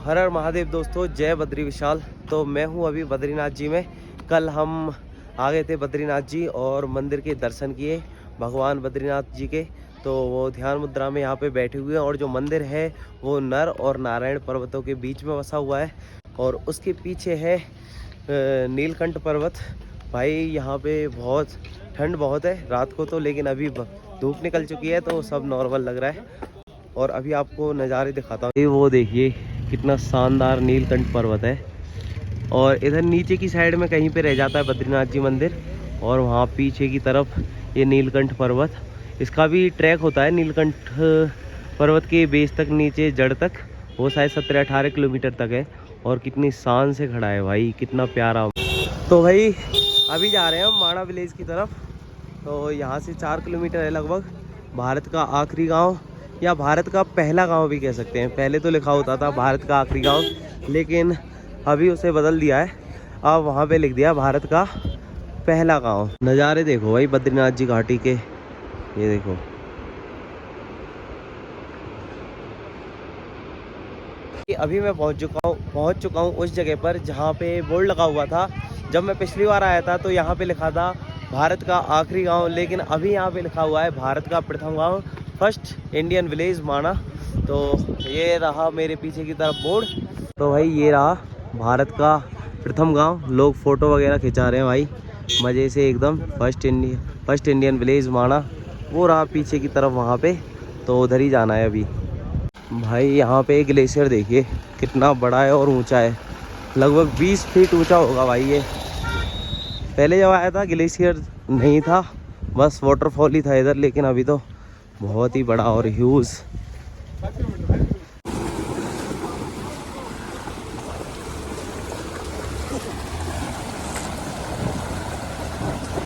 हर हर महादेव दोस्तों, जय बद्री विशाल। तो मैं हूं अभी बद्रीनाथ जी में। कल हम आ गए थे बद्रीनाथ जी और मंदिर के दर्शन किए भगवान बद्रीनाथ जी के। तो वो ध्यान मुद्रा में यहाँ पे बैठे हुए हैं और जो मंदिर है वो नर और नारायण पर्वतों के बीच में बसा हुआ है और उसके पीछे है नीलकंठ पर्वत। भाई यहाँ पे बहुत ठंड बहुत है रात को तो, लेकिन अभी धूप निकल चुकी है तो सब नॉर्मल लग रहा है। और अभी आपको नज़ारे दिखाता हूँ। ये वो देखिए कितना शानदार नीलकंठ पर्वत है और इधर नीचे की साइड में कहीं पे रह जाता है बद्रीनाथ जी मंदिर और वहाँ पीछे की तरफ ये नीलकंठ पर्वत। इसका भी ट्रैक होता है नीलकंठ पर्वत के बेस तक, नीचे जड़ तक। वो शायद 17-18 किलोमीटर तक है और कितनी शान से खड़ा है भाई, कितना प्यारा। तो भाई अभी जा रहे हैं हम माणा विलेज की तरफ। तो यहाँ से 4 किलोमीटर है लगभग। भारत का आखिरी गाँव या भारत का पहला गांव भी कह सकते हैं। पहले तो लिखा होता था भारत का आखिरी गांव, लेकिन अभी उसे बदल दिया है। अब वहां पे लिख दिया भारत का पहला गांव। नज़ारे देखो भाई बद्रीनाथ जी घाटी के, ये देखो। अभी मैं पहुंच चुका हूं उस जगह पर जहां पे बोर्ड लगा हुआ था। जब मैं पिछली बार आया था तो यहाँ पे लिखा था भारत का आखिरी गाँव, लेकिन अभी यहाँ पे लिखा हुआ है भारत का प्रथम गाँव, फर्स्ट इंडियन विलेज माणा। तो ये रहा मेरे पीछे की तरफ बोर्ड। तो भाई ये रहा भारत का प्रथम गांव। लोग फ़ोटो वगैरह खिंचा रहे हैं भाई मज़े से एकदम। फर्स्ट इंडियन विलेज माणा वो रहा पीछे की तरफ वहाँ पे। तो उधर ही जाना है अभी। भाई यहाँ पे ग्लेशियर देखिए कितना बड़ा है और ऊंचा है, लगभग 20 फीट ऊंचा होगा भाई ये। पहले जब आया था ग्लेशियर नहीं था, बस वाटरफॉल ही था इधर, लेकिन अभी तो बहुत ही बड़ा और ह्यूज।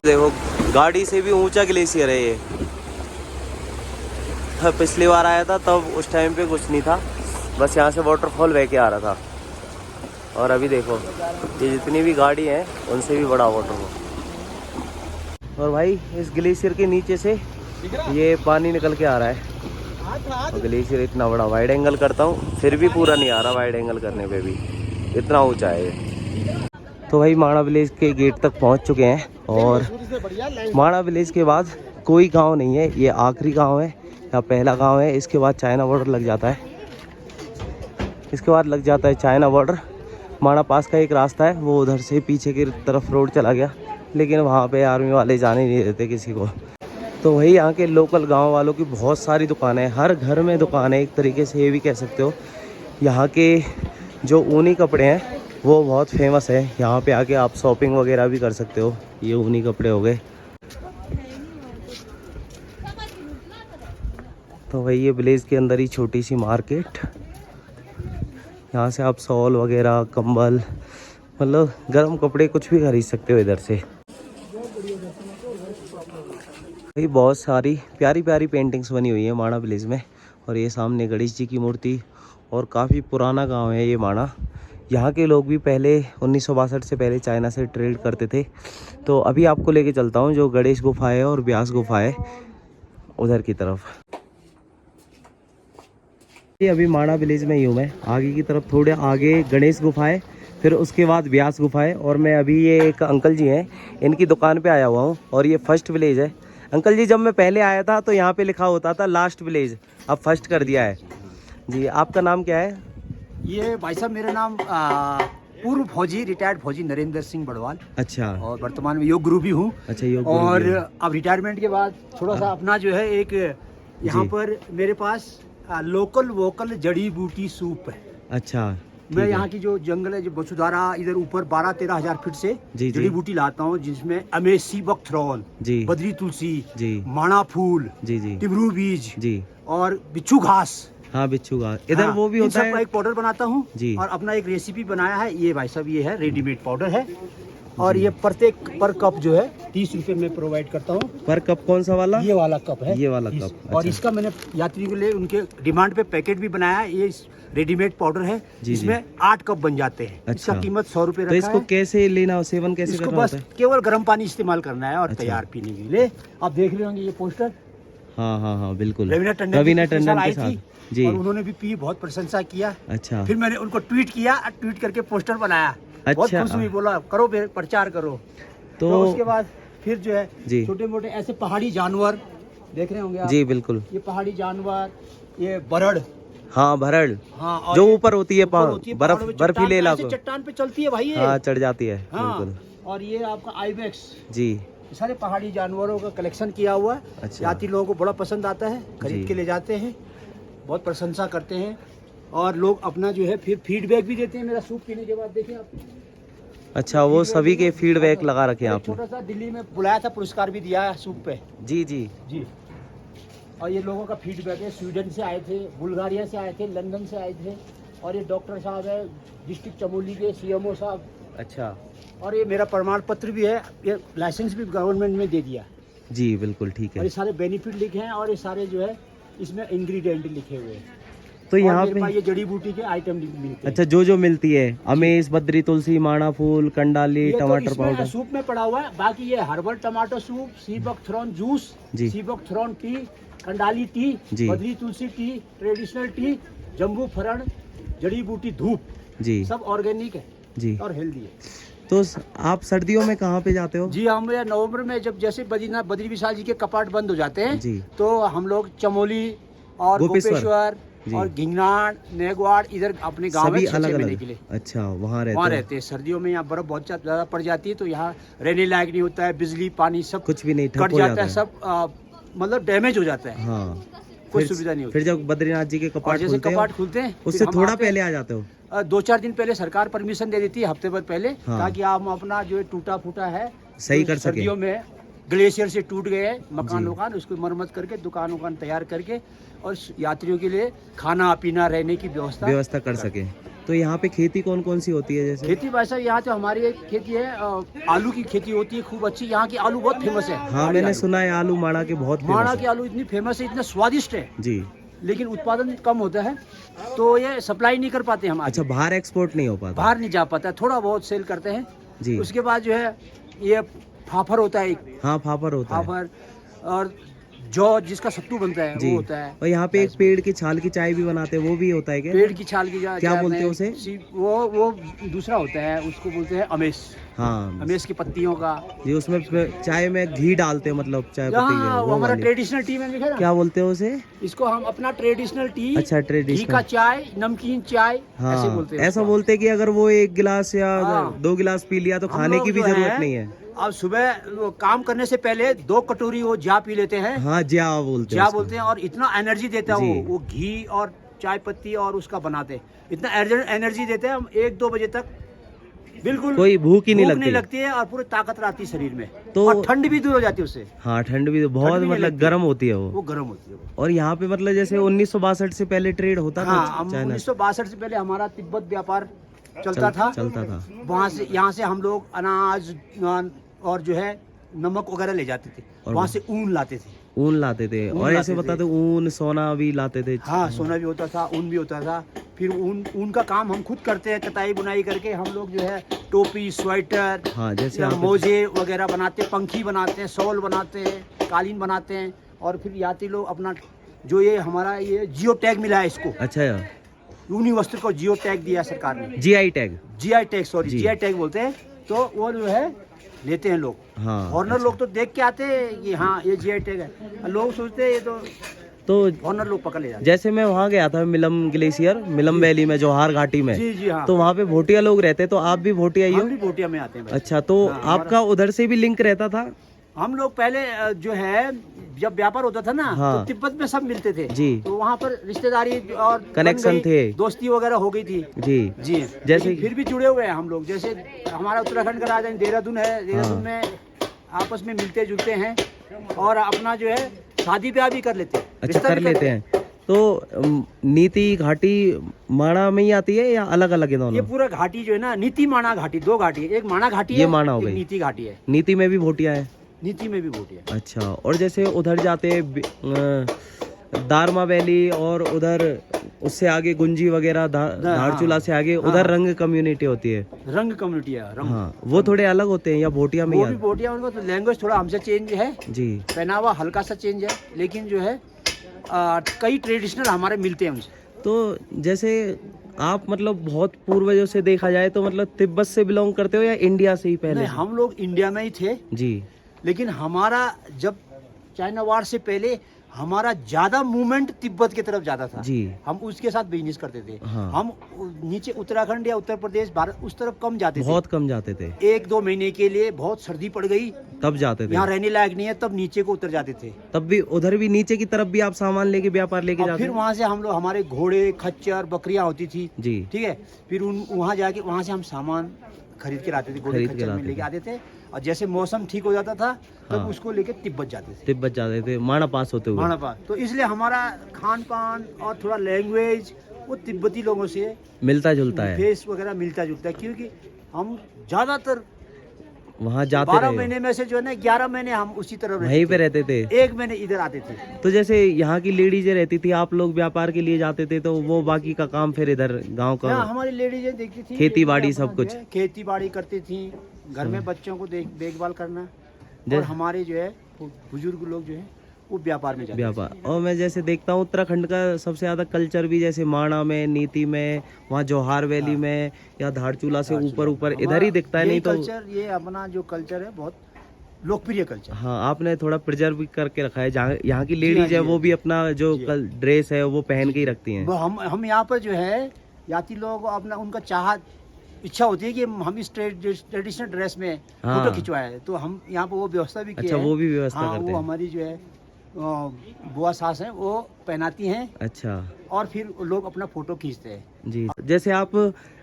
देखो गाड़ी से भी ऊंचा ग्लेशियर है ये। पिछली बार आया था तब उस टाइम पे कुछ नहीं था, बस यहाँ से वाटरफॉल बह के आ रहा था। और अभी देखो ये जितनी भी गाड़ी हैं उनसे भी बड़ा वाटरफॉल। और भाई इस ग्लेशियर के नीचे से ये पानी निकल के आ रहा है और ग्लेशियर इतना बड़ा। वाइड एंगल करता हूँ फिर भी पूरा नहीं आ रहा, वाइड एंगल करने पे भी इतना ऊंचा है ये। तो भाई माणा विलेज के गेट तक पहुँच चुके हैं और माणा विलेज के बाद कोई गांव नहीं है, ये आखिरी गांव है या पहला गांव है। इसके बाद चाइना बॉर्डर लग जाता है, इसके बाद लग जाता है चाइना बॉर्डर। माणा पास का एक रास्ता है वो उधर से पीछे की तरफ रोड चला गया, लेकिन वहाँ पे आर्मी वाले जाने नहीं देते किसी को। तो वही यहाँ के लोकल गांव वालों की बहुत सारी दुकानें हैं, हर घर में दुकान है एक तरीके से, ये भी कह सकते हो। यहाँ के जो ऊनी कपड़े हैं वो बहुत फेमस है, यहाँ पे आके आप शॉपिंग वगैरह भी कर सकते हो। ये ऊनी कपड़े हो गए। तो वही ये विलेज के अंदर ही छोटी सी मार्केट, यहाँ से आप शॉल वगैरह, कंबल, मतलब गर्म कपड़े कुछ भी खरीद सकते हो इधर से। भाई बहुत सारी प्यारी प्यारी पेंटिंग्स बनी हुई है माणा विलेज में। और ये सामने गणेश जी की मूर्ति, और काफ़ी पुराना गांव है ये माणा। यहाँ के लोग भी पहले 1962 से पहले चाइना से ट्रेड करते थे। तो अभी आपको लेके चलता हूँ जो गणेश गुफा है और व्यास गुफा है उधर की तरफ। ये अभी माणा विलेज में ही हूँ मैं। आगे की तरफ थोड़े आगे गणेश गुफा है, फिर उसके बाद व्यास गुफा है। और मैं अभी ये एक अंकल जी हैं इनकी दुकान पे आया हुआ हूँ और ये फर्स्ट विलेज है। अंकल जी जब मैं पहले आया था तो यहाँ पे लिखा होता था लास्ट विलेज, अब फर्स्ट कर दिया है जी। आपका नाम क्या है? ये भाई साहब मेरा नाम पूर्व फौजी, रिटायर्ड फौजी नरेंद्र सिंह बड़वाल। अच्छा। और वर्तमान में योग गुरु भी हूँ। अच्छा, योग गुरु और भी है। अब रिटायरमेंट के बाद थोड़ा सा अपना जो है एक यहाँ पर मेरे पास लोकल वोकल जड़ी बूटी सूप है। अच्छा। मैं यहाँ की जो जंगल है, जो वसुधारा इधर ऊपर 12-13 हजार फीट से जड़ी बूटी लाता हूँ, जिसमें अमेसी बख्तरौल, बद्री तुलसी, माणा फूल, टिमरू बीज और बिच्छू घास। हाँ बिच्छू घास इधर वो भी होता है। सबका एक पाउडर बनाता हूँ और अपना एक रेसिपी बनाया है। ये भाई साहब ये है रेडीमेड पाउडर है और ये प्रत्येक पर कप जो है 30 रुपए में प्रोवाइड करता हूँ। पर कप कौन सा वाला? ये वाला कप है, ये वाला कप। अच्छा। और इसका मैंने यात्रियों के लिए उनके डिमांड पे पैकेट भी बनाया है। ये रेडीमेड पाउडर है जिसमें 8 कप बन जाते हैं। अच्छा। इसका कीमत 100 रुपए तो इसको कैसे लेना, सेवन कैसे करना होता है? केवल गर्म पानी इस्तेमाल करना है और तैयार पीने के लिए। आप देख रहे होंगे ये पोस्टर, हाँ हाँ हाँ बिल्कुल, रवीना रवीना टंडन के आई साथ थी जी। और उन्होंने भी पी, बहुत प्रशंसा किया। अच्छा फिर मैंने उनको ट्वीट किया, ट्वीट करके पोस्टर बनाया। बहुत अच्छा। खुश हुई, बोला करो प्रचार करो। तो उसके बाद फिर जो है जी छोटे मोटे ऐसे पहाड़ी जानवर देख रहे होंगे आप। जी बिल्कुल, ये पहाड़ी जानवर, ये बरड़, हाँ भरड़, हाँ, और जो ये ऊपर होती है ऊपर होती है बर्फ, पहाड़ों में, बर्फीले चट्टान पे, इलाकों, ऐसे चट्टान पे चलती है भाई ये। हाँ चढ़ जाती है हाँ, बिल्कुल और ये आपका आइबेक्स, जी। ये सारे पहाड़ी जानवरों का कलेक्शन किया हुआ है। अच्छा। यात्री लोगों को बड़ा पसंद आता है, खरीद जी। के ले जाते हैं, बहुत प्रशंसा करते हैं और लोग अपना जो है फिर फीडबैक भी देते हैं। मेरा सूप पीने के बाद देखिए आप, अच्छा वो सभी के फीडबैक लगा रखे हैं एक आपने। छोटा सा दिल्ली में बुलाया था, पुरस्कार भी दिया है सूप पे जी जी जी। और ये लोगों का फीडबैक है, स्वीडन से आए थे, बुल्गारिया से आए थे, लंदन से आए थे। और ये डॉक्टर साहब है डिस्ट्रिक्ट चमोली के, CMO साहब। अच्छा और ये मेरा प्रमाण पत्र भी है, ये लाइसेंस भी गवर्नमेंट में दे दिया। जी बिल्कुल ठीक और है। ये सारे बेनिफिट लिखे हैं और ये सारे जो है इसमें इंग्रेडिएंट लिखे हुए हैं। तो यहाँ मेरे पास पे ये जड़ी बूटी के आइटम भी मिलते हैं। अच्छा जो जो मिलती है, अमेज, बद्री तुलसी, माणा फूल, कंडाली, ये तो टमाटर इसमें पाउडर, सूप में पड़ा हुआ है। बाकी ये हर्बल टमाटो सूप, सी बकथ्रॉन जूस, जी। सी बकथ्रॉन टी, कंडाली टी, जी। बद्री तुलसी टी, ट्रेडिशनल टी, जम्बू फरण, जड़ी बूटी धूप, जी सब ऑर्गेनिक है जी। और हेल्दी है। तो आप सर्दियों में कहाँ पे जाते हो? जी हम नवंबर में जब जैसे बद्रीनाथ बद्री विशाल जी के कपाट बंद हो जाते हैं जी। तो हम लोग चमोली और गोपेश्वर। गोपेश्वर जी। और घिंगनाड़, नेगवाड़ इधर अपने गांव में सभी छः अलग महीने अलग के लिए अच्छा वहाँ वहाँ रहते रहते हैं। सर्दियों में यहाँ बर्फ बहुत ज़्यादा पड़ जाती है तो यहाँ रहने लायक नहीं होता है, बिजली पानी सब कुछ भी नहीं, कट ठप हो जाता है, सब मतलब डैमेज हो जाता है, हाँ कोई फिर- सुविधा नहीं होती। फिर जब बद्रीनाथ जी के और कपाट जैसे खुलते हैं कपाट खुलते हैं उससे फिर हम थोड़ा आते हैं। पहले आ जाते हो? 2-4 दिन पहले सरकार परमिशन दे देती है, हफ्ते भर पहले, हाँ। ताकि आप अपना जो है टूटा फूटा है सही जो कर सके। सर्दियों में ग्लेशियर से टूट गए हैं मकान जी। वकान, उसको मरम्मत करके दुकान वकान तैयार करके और यात्रियों के लिए खाना पीना रहने की व्यवस्था कर सके। तो यहाँ पे खेती कौन कौन सी होती है? जैसे खेती भाई साहब यहाँ तो हमारी एक खेती है, आलू की खेती होती है खूब अच्छी। यहाँ की आलू बहुत फेमस है। हाँ मैंने सुना है आलू माणा के बहुत माणा फेमस की आलू इतनी फेमस है, इतना स्वादिष्ट है, है जी। लेकिन उत्पादन कम होता है तो ये सप्लाई नहीं कर पाते हम आगे। अच्छा बाहर एक्सपोर्ट नहीं हो पाता? बाहर नहीं जा पाता, थोड़ा बहुत सेल करते हैं जी। उसके बाद जो है ये फाफर होता है एक, हाँ फाफर होता है फाफर और जौ जिसका सत्तू बनता है जी। वो होता है। और यहाँ पे एक पेड़ की छाल की चाय भी बनाते हैं, वो भी होता है क्या? पेड़ की छाल की क्या चाय बोलते हैं में उसे? वो दूसरा होता है, उसको बोलते हैं अमेस। हाँ अमेस की पत्तियों का जी। उसमें चाय में घी डालते हैं, मतलब चाय पत्ती हाँ, के, वो हमारा वाली। ट्रेडिशनल टी में लिखा है ना, क्या बोलते हैं उसे? इसको हम अपना ट्रेडिशनल टी, अच्छा घी ट्रेडिशनल, का चाय, नमकीन चाय, ऐसे हाँ बोलते हैं ऐसा उसको। बोलते हैं कि अगर वो 1 गिलास या हाँ। 2 गिलास पी लिया तो हम खाने लोग की भी जो जरूरत है, नहीं है। अब सुबह वो काम करने से पहले 2 कटोरी वो जा पी लेते हैं। हाँ ज्या बोलते हैं क्या उसको। बोलते हैं, और इतना एनर्जी देता है जी। वो घी और चाय पत्ती और उसका बनाते हैं, इतना एनर्जी देते हैं। हम 1-2 बजे तक बिल्कुल कोई भूख ही नहीं भूख लगती। नहीं लगती है और पूरी ताकत रहती है शरीर में, तो- और ठंड भी दूर हो जाती है उससे। हाँ ठंड भी बहुत ठंड भी नहीं मतलब लगती। गर्म होती है वो वो। गर्म होती है वो। और यहाँ पे मतलब जैसे 1962 से पहले ट्रेड होता हाँ, था हम चाइना? 1962 से पहले हमारा तिब्बत व्यापार चलता था। वहाँ से यहाँ से हम लोग अनाज और जो है नमक वगैरह ले जाते थे, और वहाँ से ऊन लाते थे। ऊन लाते थे, ऊन और ऐसे लाते थे। बताते ऊन सोना भी लाते थे। हाँ, सोना भी होता था, ऊन भी होता था। फिर ऊन का काम हम खुद करते हैं, कताई बुनाई करके हम लोग जो है टोपी, स्वेटर, हाँ जैसे या आप मोजे वगैरह बनाते हैं, पंखी बनाते हैं, शॉल बनाते हैं, कालीन बनाते हैं। और फिर यात्री लोग अपना जो ये हमारा ये जियो टैग मिला है इसको, अच्छा ऊनी वस्त्र को जियो टैग दिया सरकार ने, GI tag. GI tag, sorry जी। GI टैग बोलते हैं। तो वो जो है लेते हैं लोग, हाँ फॉरनर लोग तो देख के आते हैं कि हाँ ये GI टैग है, लोग सोचते हैं ये तो फॉरनर लोग पकड़ ले जाते जैसे मैं वहाँ गया था मिलम ग्लेशियर, मिलम वैली में, जौहार घाटी में। हैं। जी हाँ, तो वहाँ पे भोटिया लोग रहते, तो आप भी भोटिया ही हम हो? भी भोटिया में आते हैं भाई। अच्छा तो हाँ, आपका उधर से भी लिंक रहता था? हम लोग पहले जो है जब व्यापार होता था ना, हाँ। तो तिब्बत में सब मिलते थे जी। तो वहाँ पर रिश्तेदारी और बन कनेक्शन गई, थे। दोस्ती वगैरह हो गई थी। जी जी जैसे लेकिन फिर भी जुड़े हुए हैं हम लोग। जैसे हमारा उत्तराखंड का राजधानी देहरादून है, देहरादून हाँ। में आपस में मिलते जुलते हैं और अपना जो है शादी ब्याह भी कर लेते हैं। अच्छा रिश्ता कर भी लेते हैं। तो नीति घाटी माणा में ही आती है या अलग अलग है ये दोनों? पूरा घाटी जो है ना, नीति माणा घाटी, 2 घाटी है, एक माणा घाटी ये है, माणा हो एक गई। नीति घाटी है। नीति में भी भोटिया है? नीति में भी भोटिया। अच्छा और जैसे उधर जाते दारमा वैली और उधर उससे आगे गुंजी वगैरह धारचूला से आगे उधर रंग कम्युनिटी होती है। रंग कम्युनिटी है, रंग। हाँ, वो थोड़े अलग होते हैं या भोटिया में? वो भी भोटिया, उनका तो लैंग्वेज थोड़ा हमसे चेंज है जी, पहनावा हल्का सा चेंज है, लेकिन जो है कई ट्रेडिशनल हमारे मिलते हैं उनसे। तो जैसे आप मतलब बहुत पूर्वजों से देखा जाए तो मतलब तिब्बत से बिलोंग करते हो या इंडिया से ही पहले? नहीं, हम लोग इंडिया में ही थे जी, लेकिन हमारा जब चाइना वार से पहले हमारा ज्यादा मूवमेंट तिब्बत की तरफ ज्यादा था जी। हम उसके साथ बिजनेस करते थे। हाँ। हम नीचे उत्तराखंड या उत्तर प्रदेश भारत उस तरफ कम जाते थे, बहुत कम जाते थे। 1-2 महीने के लिए बहुत सर्दी पड़ गई तब जाते थे। यहाँ रहने लायक नहीं है, तब नीचे को उतर जाते थे। तब भी उधर भी नीचे की तरफ भी आप सामान लेके व्यापार लेके और जाते फिर थे? वहाँ से हम लोग, हमारे घोड़े खच्चर बकरियां होती थी जी, ठीक है, फिर वहाँ जाके वहाँ से हम सामान खरीद के लाते थे, घोड़े खरीद के खच्चर में लाते लेके थे। आते थे, और जैसे मौसम ठीक हो जाता था तब हाँ। उसको लेके तिब्बत जाते थे, तिब्बत जाते थे माणा पास होते हुए। माणापा। तो इसलिए हमारा खान पान और थोड़ा लैंग्वेज वो तिब्बती लोगों से मिलता जुलता है, फेस वगैरह मिलता जुलता है, क्योंकि हम ज्यादातर वहाँ जाते 12 रहे। महीने में से जो है ना 11 महीने हम उसी तरफ वहीं पे रहते थे। 1 महीने इधर आते थे। तो जैसे यहाँ की लेडीजें रहती थी, आप लोग व्यापार के लिए जाते थे, तो वो बाकी का काम फिर इधर गांव का? यहाँ हमारी लेडीजें देखती थी, खेती बाड़ी अपना सब जो कुछ? है खेती बाड़ी करती थी, घर में बच्चों को देखभाल करना, जै- और हमारे जो है बुजुर्ग लोग जो है वो व्यापार में जाते थे। व्यापार। और मैं जैसे देखता हूँ उत्तराखंड का सबसे ज्यादा कल्चर भी जैसे माणा में, नीति में, वहाँ जौहार वैली में या धारचूला से ऊपर ऊपर इधर ही दिखता है, नहीं तो कल्चर, ये अपना जो कल्चर है बहुत लोकप्रिय कल्चर। हाँ, आपने थोड़ा प्रिजर्व करके रखा है। जहाँ यहाँ की हाँ, लेडीज है जी, वो भी अपना जो जी, ड्रेस है वो पहन के ही रखती हैं। वो हम यहाँ पर जो है यात्री लोग अपना उनका चाहत इच्छा होती है कि हम इस ट्रेडिशनल ड्रेस में हाँ। फोटो खिंचवाए, तो हम यहाँ पर वो व्यवस्था भी की अच्छा, है। वो भी व्यवस्था हाँ, करते वो हैं। हमारी जो है बुआ सास है वो पहनाती हैं, अच्छा और फिर लोग अपना फोटो खींचते हैं। जी। जैसे आप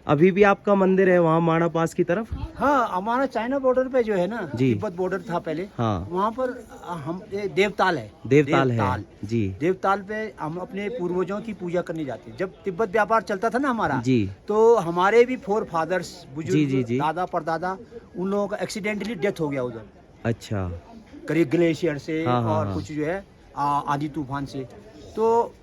अभी भी आपका मंदिर है वहाँ माणा पास की तरफ? हाँ, हमारा चाइना बॉर्डर पे जो है ना, जी। तिब्बत बॉर्डर था पहले, हाँ, वहाँ पर हम देवताल है, देवताल है जी। देवताल पे हम अपने पूर्वजों की पूजा करने जाते हैं। जब तिब्बत व्यापार चलता था ना हमारा जी, तो हमारे भी 4 फादर्स जी, जी, जी। दादा परदादा, उन लोगों का एक्सीडेंटली डेथ हो गया उधर, अच्छा, करीब ग्लेशियर से हाँ, हाँ, और हाँ। कुछ जो है आंधी तूफान से। तो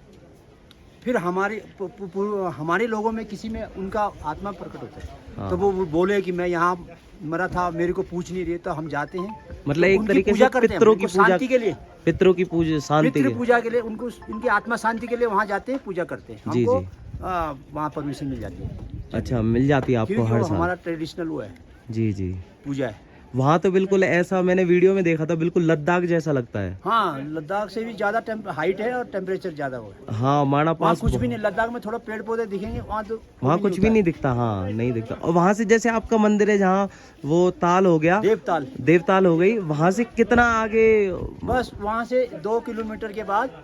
फिर हमारे लोगों में किसी में उनका आत्मा प्रकट होता है, हाँ। तो वो बोले कि मैं यहाँ मरा था, मेरे को पूछ नहीं रहे, तो हम जाते हैं, मतलब तो एक उनकी तरीके पूजा से करते हैं, पितरों की उनको पूजा, शांति के लिए, पितरों की पूजा, शांति पितृ के। पूजा के लिए, उनको उनकी आत्मा शांति के लिए वहाँ जाते हैं, पूजा करते हैं। जी, हमको जी। वहाँ परमिशन मिल जाती है, अच्छा, मिल जाती है आपको क्योंकि हर वो साल? हमारा ट्रेडिशनल वो है, जी जी। पूजा है। वहाँ तो बिल्कुल ऐसा मैंने वीडियो में देखा था, बिल्कुल लद्दाख जैसा लगता है। हाँ, लद्दाख से भी ज्यादा हाइट है और टेम्परेचर ज्यादा हो है। हाँ, माणा वहाँ पास कुछ भी नहीं, लद्दाख में थोड़ा पेड़ पौधे दिखेंगे, वहाँ तो वहाँ कुछ भी नहीं दिखता। हाँ, नहीं दिखता। और वहाँ से जैसे आपका मंदिर है जहाँ वो ताल हो गया, देवताल, देवताल हो गई, वहाँ से कितना आगे? बस वहाँ से 2 किलोमीटर के बाद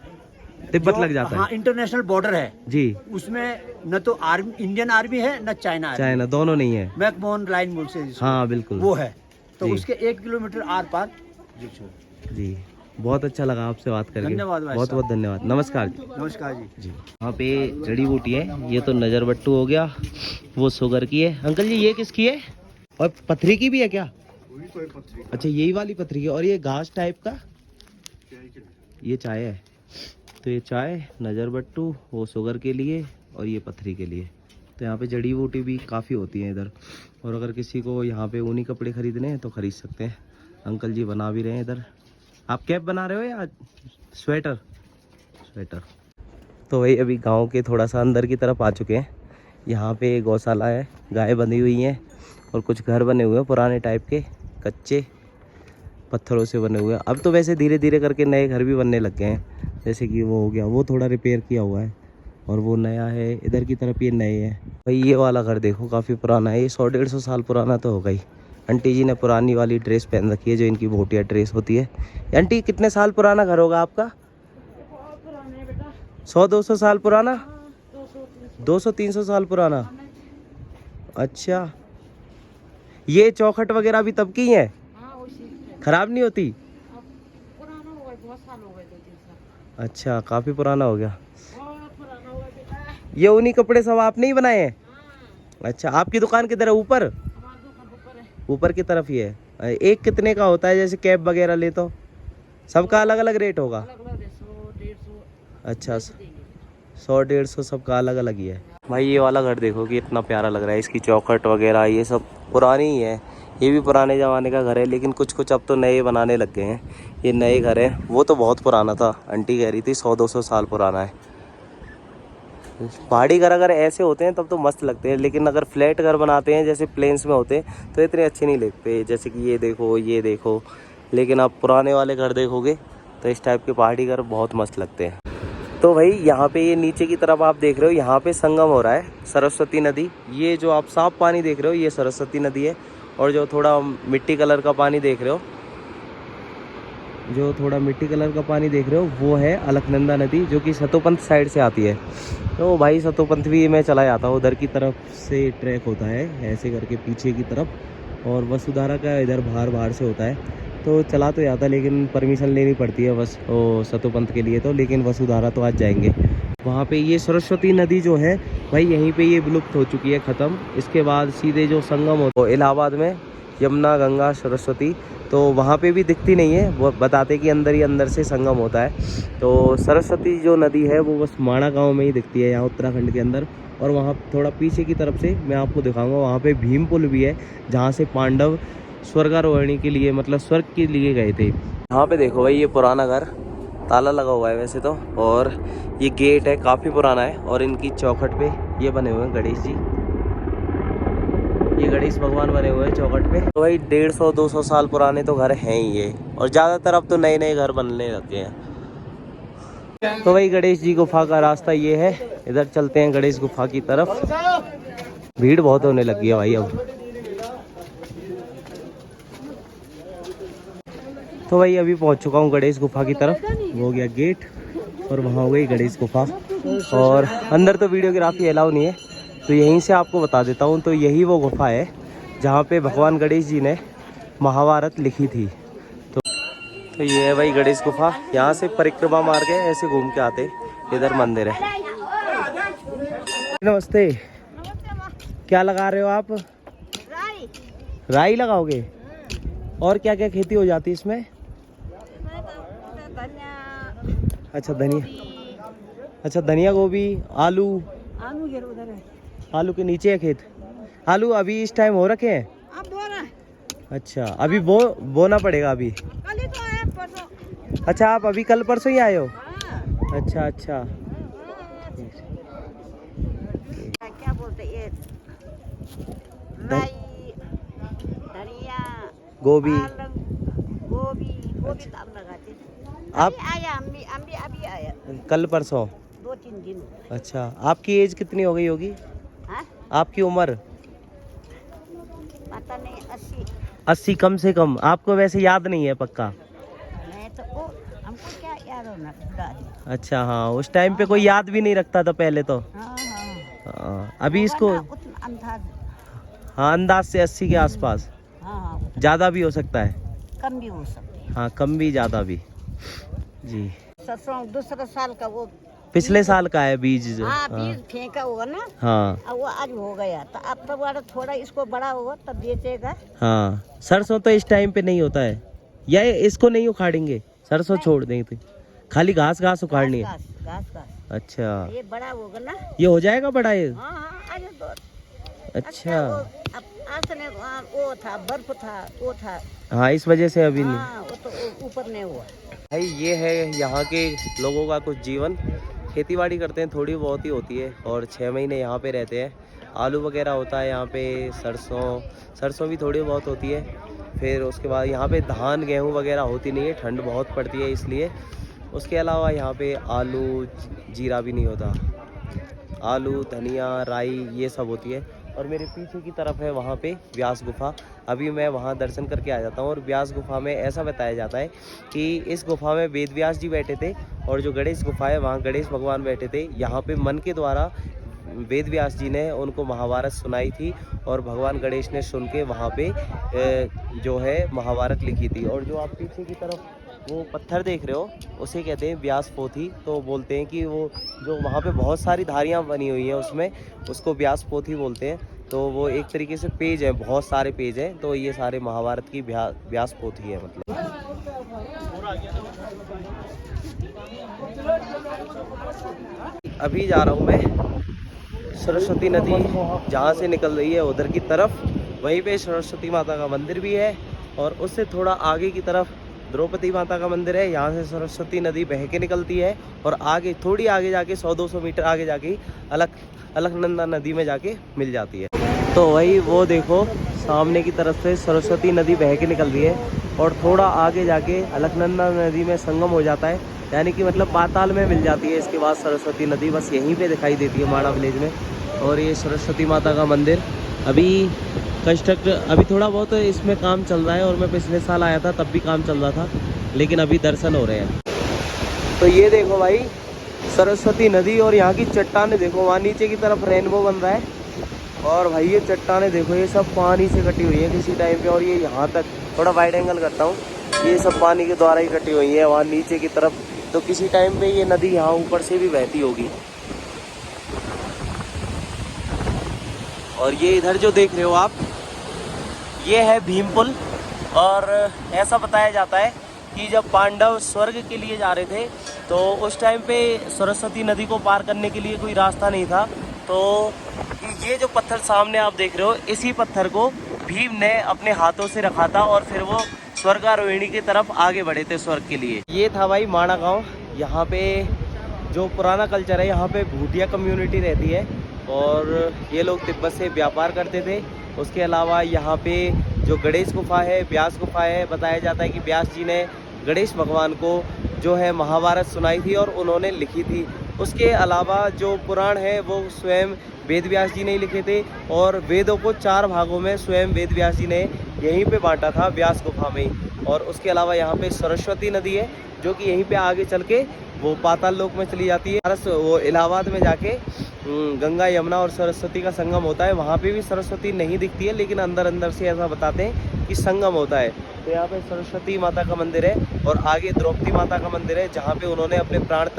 तिब्बत जो- लग जाता हाँ, है इंटरनेशनल बॉर्डर है, जी। उसमें न तो आर्मी, इंडियन आर्मी है, न चाइना आर्मी, चाइना, दोनों नहीं है। मैकमोहन लाइन बोलते हैं जिसको, हाँ बिल्कुल, वो है। तो जी। उसके 1 किलोमीटर आर पार जी। बहुत अच्छा लगा आपसे बात करके। धन्यवाद भाई बहुत साहब। बहुत धन्यवाद। नमस्कार जी। नमस्कार जी। जी। यहाँ पे जड़ी बूटी है, ये तो नजर बट्टू हो गया, वो शुगर की है। अंकल जी ये किसकी है? और पथरी की भी है क्या? अच्छा, यही वाली पथरी की। और ये घास टाइप का, ये चाय है। तो ये चाय, नजर बट्टू, वो शुगर के लिए, और ये पथरी के लिए। तो यहाँ पे जड़ी बूटी भी काफ़ी होती है इधर। और अगर किसी को यहाँ पे ऊनी कपड़े खरीदने हैं तो खरीद सकते हैं। अंकल जी बना भी रहे हैं इधर। आप कैप बना रहे हो या स्वेटर? स्वेटर। तो वही अभी गांव के थोड़ा सा अंदर की तरफ आ चुके हैं। यहाँ पे गौशाला है, गाय बंधी हुई हैं, और कुछ घर बने हुए हैं पुराने टाइप के, कच्चे पत्थरों से बने हुए हैं। अब तो वैसे धीरे धीरे करके नए घर भी बनने लग गए हैं, जैसे कि वो हो गया, वो थोड़ा रिपेयर किया हुआ है, और वो नया है। इधर की तरफ ये नए हैं। भाई ये वाला घर देखो, काफ़ी पुराना है, ये 100-150 साल पुराना तो होगा ही। आंटी जी ने पुरानी वाली ड्रेस पहन रखी है, जो इनकी भोटिया ड्रेस होती है। आंटी कितने साल पुराना घर होगा आपका? 100-200 साल पुराना? 200-300 साल पुराना। अच्छा, ये चौखट वगैरह भी तब की है? खराब नहीं होती? अच्छा, काफ़ी पुराना हो गया। ये ऊनी कपड़े सब आपने ही बनाए हैं? अच्छा, आपकी दुकान किधर है? ऊपर? ऊपर की तरफ ही है। एक कितने का होता है, जैसे कैप वगैरह ले तो? सबका अलग अलग रेट होगा? अच्छा 100-150 सबका अलग अलग ही है। भाई ये वाला घर देखो कि इतना प्यारा लग रहा है, इसकी चौखट वगैरह ये सब पुरानी ही है। ये भी पुराने ज़माने का घर है, लेकिन कुछ कुछ अब तो नए बनाने लग गए हैं। ये नए घर हैं, वो तो बहुत पुराना था, आंटी कह रही थी 100-200 साल पुराना है। पहाड़ी घर अगर ऐसे होते हैं तब तो मस्त लगते हैं, लेकिन अगर फ्लैट घर बनाते हैं जैसे प्लेन्स में होते हैं तो इतने अच्छे नहीं लगते। जैसे कि ये देखो, लेकिन आप पुराने वाले घर देखोगे तो इस टाइप के पहाड़ी घर बहुत मस्त लगते हैं। तो भाई यहाँ पे ये नीचे की तरफ आप देख रहे हो, यहाँ पे संगम हो रहा है सरस्वती नदी। ये जो आप साफ पानी देख रहे हो ये सरस्वती नदी है, और जो थोड़ा मिट्टी कलर का पानी देख रहे हो वो है अलकनंदा नदी, जो कि सतोपंथ साइड से आती है। तो भाई सतोपंथ भी मैं चला जाता हूँ, उधर की तरफ से ट्रैक होता है ऐसे करके पीछे की तरफ, और वसुधारा का इधर बाहर से होता है। तो चला तो जाता, लेकिन परमिशन लेनी पड़ती है बस वो सतोपंथ के लिए तो, लेकिन वसुधारा तो आज जाएंगे। वहाँ पे ये सरस्वती नदी जो है भाई यहीं पे ये विलुप्त हो चुकी है, ख़त्म। इसके बाद सीधे जो संगम हो इलाहाबाद में, यमुना गंगा सरस्वती, तो वहाँ पे भी दिखती नहीं है, वो बताते कि अंदर ही अंदर से संगम होता है। तो सरस्वती जो नदी है वो बस माणा गाँव में ही दिखती है, यहाँ उत्तराखंड के अंदर। और वहाँ थोड़ा पीछे की तरफ से मैं आपको दिखाऊंगा, वहाँ पे भीम पुल भी है, जहाँ से पांडव स्वर्गारोहणी के लिए मतलब स्वर्ग के लिए गए थे। यहाँ पे देखो भाई ये पुराना घर, ताला लगा हुआ है वैसे तो, और ये गेट है काफ़ी पुराना है। और इनकी चौखट पे ये बने हुए हैं गणेश जी, ये गणेश भगवान बने हुए हैं चौखट पे। तो भाई 150-200 साल पुराने तो घर हैं ही ये, और ज़्यादातर अब तो नए नए घर बनने लगे हैं। तो भाई गणेश जी गुफा का रास्ता ये है, इधर चलते हैं गणेश गुफा की तरफ। भीड़ बहुत होने लगी है भाई अब। तो भाई अभी पहुंच चुका हूँ गणेश गुफा की तरफ, वो हो गया गेट और वहाँ हो गई गणेश गुफा। और अंदर तो वीडियोग्राफी अलाउ नहीं है, तो यहीं से आपको बता देता हूँ। तो यही वो गुफा है जहाँ पे भगवान गणेश जी ने महाभारत लिखी थी। तो ये है भाई गणेश गुफा, यहाँ से परिक्रमा मार के ऐसे घूम के आते, इधर मंदिर है। नमस्ते, क्या लगा रहे हो आप? राई लगाओगे? और क्या क्या खेती हो जाती है इसमें? अच्छा धनिया, गोभी, आलू उधर है। आलू के नीचे है खेत। आलू अभी इस टाइम हो रखे हैं? अब बो रहा है। अच्छा अभी बोना पड़ेगा अभी। कल ही तो आया परसों। अच्छा आप अभी कल परसों ही आए हो? हाँ। अच्छा क्या बोलते हैं, धनिया, गोभी आप आया, हम भी अभी आया, कल परसों 2-3 दिन। अच्छा आपकी एज कितनी हो गई होगी? हाँ? आपकी उम्र? पता नहीं, 80 कम से कम। आपको वैसे याद नहीं है पक्का? नहीं तो हमको क्या याद होना। अच्छा हाँ, उस टाइम पे कोई याद भी नहीं रखता था पहले तो। हाँ, अभी इसको हाँ अंदाज से 80 के आसपास। हाँ ज़्यादा भी हो सकता है, कम भी हो सकता है। हाँ कम भी ज़्यादा भी जी। सरसों दूसरा साल का, वो पिछले साल का है बीज जो। हाँ बीज फेंका हुआ ना। हाँ अब वो आज हो गया, तो अब तो थोड़ा इसको बड़ा होगा तब बेचेगा। हाँ सरसों तो इस टाइम पे नहीं होता है, या इसको नहीं उखाड़ेंगे, सरसों छोड़ देंगे, खाली घास उखाड़नी है। घास। अच्छा ये बड़ा होगा ना, ये हो जाएगा बड़ा ये। अच्छा वो था, बर्फ था, वो था। हाँ इस वजह से अभी नहीं। वो तो ऊपर नहीं हुआ। भाई ये है यहाँ के लोगों का कुछ जीवन, खेतीबाड़ी करते हैं, थोड़ी बहुत ही होती है, और 6 महीने यहाँ पे रहते हैं। आलू वगैरह होता है यहाँ पे, सरसों भी थोड़ी बहुत होती है। फिर उसके बाद यहाँ पे धान गेहूँ वगैरह होती नहीं है, ठंड बहुत पड़ती है इसलिए। उसके अलावा यहाँ पे आलू जीरा भी नहीं होता, आलू धनिया राई ये सब होती है। और मेरे पीछे की तरफ है वहाँ पे व्यास गुफा, अभी मैं वहाँ दर्शन करके आ जाता हूँ। और व्यास गुफा में ऐसा बताया जाता है कि इस गुफा में वेद व्यास जी बैठे थे, और जो गणेश गुफा है वहाँ गणेश भगवान बैठे थे। यहाँ पे मन के द्वारा वेद व्यास जी ने उनको महाभारत सुनाई थी, और भगवान गणेश ने सुन के वहाँ पे जो है महाभारत लिखी थी। और जो आप पीछे की तरफ वो पत्थर देख रहे हो उसे कहते हैं व्यास पोथी। तो बोलते हैं कि वो जो वहाँ पे बहुत सारी धारियाँ बनी हुई हैं उसमें, उसको व्यास पोथी बोलते हैं। तो वो एक तरीके से पेज है, बहुत सारे पेज हैं, तो ये सारे महाभारत की व्यास पोथी है मतलब। अभी जा रहा हूँ मैं सरस्वती नदी जहाँ से निकल रही है उधर की तरफ। वहीं पे सरस्वती माता का मंदिर भी है और उससे थोड़ा आगे की तरफ द्रौपदी माता का मंदिर है। यहाँ से सरस्वती नदी बह के निकलती है और आगे थोड़ी आगे जाके 100-200 मीटर आगे जाके अलकनंदा नदी में जाके मिल जाती है। तो वही वो देखो सामने की तरफ से सरस्वती नदी बह के निकल रही है और थोड़ा आगे जाके अलकनंदा नदी में संगम हो जाता है, यानी कि मतलब पाताल में मिल जाती है इसके बाद सरस्वती नदी। बस यहीं पे दिखाई देती है माणा विलेज में। और ये सरस्वती माता का मंदिर अभी अभी थोड़ा बहुत इसमें काम चल रहा है और मैं पिछले साल आया था तब भी काम चल रहा था, लेकिन अभी दर्शन हो रहे हैं। तो ये देखो भाई सरस्वती नदी और यहाँ की चट्टानें देखो, वहाँ नीचे की तरफ रेनबो बन रहा है और भाई ये चट्टानें देखो ये सब पानी से कटी हुई है किसी टाइम पे। और ये यहाँ तक थोड़ा वाइड एंगल करता हूँ, ये सब पानी के द्वारा ही कटी हुई है वहाँ नीचे की तरफ। तो किसी टाइम पे ये नदी यहाँ ऊपर से भी बहती होगी। और ये इधर जो देख रहे हो आप, ये है भीम पुल। और ऐसा बताया जाता है कि जब पांडव स्वर्ग के लिए जा रहे थे तो उस टाइम पे सरस्वती नदी को पार करने के लिए कोई रास्ता नहीं था। तो ये जो पत्थर सामने आप देख रहे हो, इसी पत्थर को भीम ने अपने हाथों से रखा था और फिर वो स्वर्गारोहिणी की तरफ आगे बढ़े थे स्वर्ग के लिए। ये था भाई माणा गाँव। यहाँ पे जो पुराना कल्चर है, यहाँ पे भूटिया कम्युनिटी रहती है और ये लोग तिब्बत से व्यापार करते थे। उसके अलावा यहाँ पे जो गणेश गुफा है, व्यास गुफा है, बताया जाता है कि व्यास जी ने गणेश भगवान को जो है महाभारत सुनाई थी और उन्होंने लिखी थी। उसके अलावा जो पुराण है वो स्वयं वेद व्यास जी ने ही लिखे थे और वेदों को 4 भागों में स्वयं वेद व्यास जी ने यहीं पे बांटा था, व्यास गुफा में ही। और उसके अलावा यहाँ पे सरस्वती नदी है जो कि यहीं पे आगे चल के वो पाताल लोक में चली जाती है। वो इलाहाबाद में जाके गंगा यमुना और सरस्वती का संगम होता है। वहाँ पे भी सरस्वती नहीं दिखती है, लेकिन अंदर अंदर से ऐसा बताते हैं कि संगम होता है। तो यहाँ पे सरस्वती माता का मंदिर है और आगे द्रौपदी माता का मंदिर है जहाँ पे उन्होंने अपने प्राण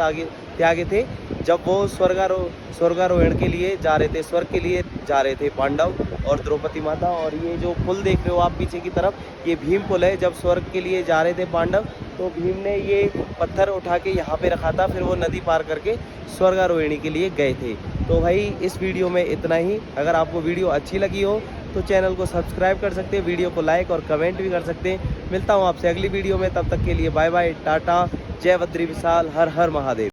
त्यागे थे जब वो स्वर्गारोहण के लिए जा रहे थे, स्वर्ग के लिए जा रहे थे पांडव और द्रौपदी माता। और ये जो पुल देख रहे हो आप पीछे की तरफ, ये भीम पुल है। जब स्वर्ग के लिए जा रहे थे पांडव तो भीम ने ये पत्थर उठा के यहाँ पे रखा था, फिर वो नदी पार करके स्वर्गारोहिणी के लिए गए थे। तो भाई इस वीडियो में इतना ही। अगर आपको वीडियो अच्छी लगी हो तो चैनल को सब्सक्राइब कर सकते हैं, वीडियो को लाइक और कमेंट भी कर सकते हैं। मिलता हूँ आपसे अगली वीडियो में, तब तक के लिए बाय बाय, टाटा, जय बद्री विशाल, हर हर महादेव।